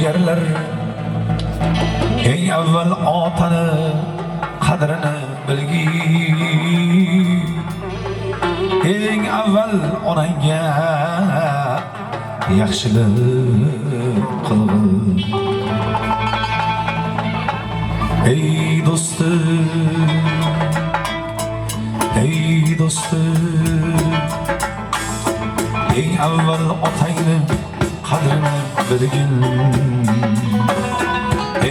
ilgarilar eng avval otani qadrini bilgin, eng avval onangga yaxshilik qilgin. Ey do'stim, ey do'stim, eng avval otangni qadrini bilgin,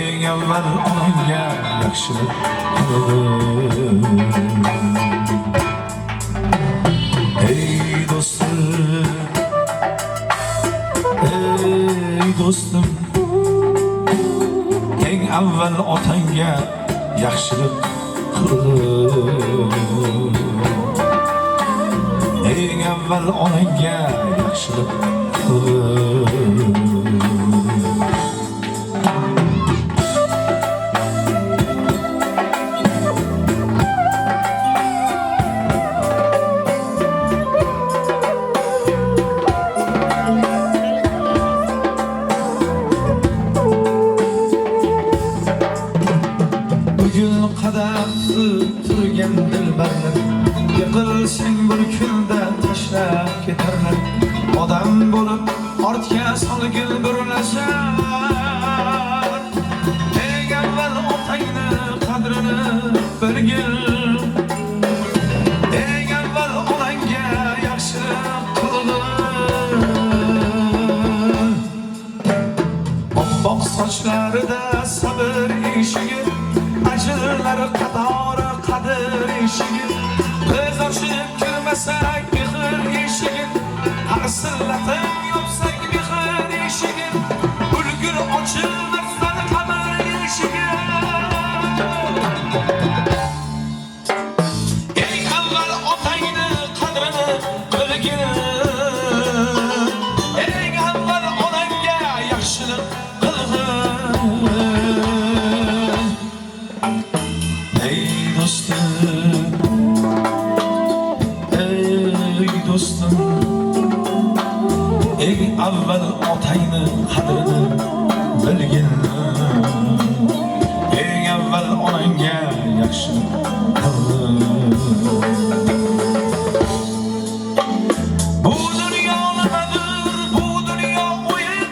eng avval onangga yaxshilik qilgin. Ey do'stim, ey do'stim, eng avval otangga yaxshilik qilgin, eng avval onangga yaxshilik qilgin. Turgan dilbarlar yiqilsang bir kunda tashlab ketarlar. Odam bo'lib ortga solgil burilasan, eng avval otangni qadrini bilgin, eng avval onangga yaxshilik qilgin. Oppoq sochlarida sabr eshigi, ajinlar qatori qadr eshigi, biz ochib kirmasak mehr eshigi, qarsillatib yopsak mehr eshigi, ulgur ochilmasdan qabr eshigi. Eng avval otangni qadrini bilgin, eng avval onangga yaxshilik qilgin. Ey do'stim, ey do'stim, eng avval otangni qadrini bilgin, eng avval onangga yaxshilik qilgin. Bu dunyo nimadir, bu dunyo o'yin,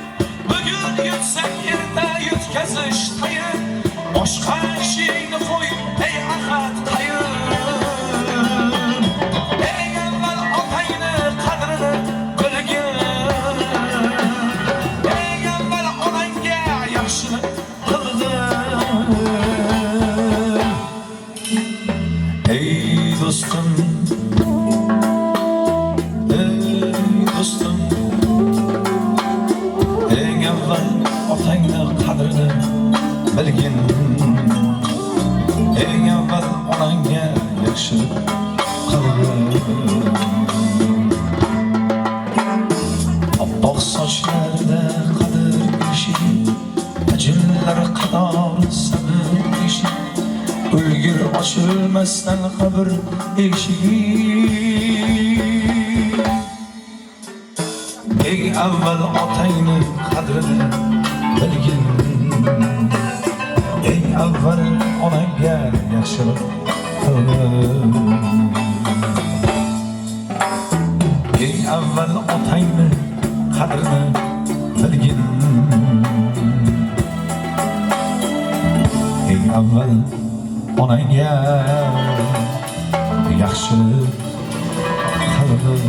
bugun yutsang erta yutkazish tayin. Boshqa ishingni qo'y, ey ahad qayin, eng avval otangni qadrini bilgin, eng avval onangga yaxshilik qilgin. Ey do'stim, ey do'stim, eng avval otangni qadrini bilgin, eng avval onangga yaxshilik qilgin. Oppoq sochlarida qadr eshigi, ajinlar qatori sabr eshigi, ulgur ochilmasdan qabr eshigi. Eng avval otangni qadrini bilgin, eng avval onangga yaxshilik qilgin. Eng avval otangni qadrini bilgin, eng avval onangga yaxshilik qilgin.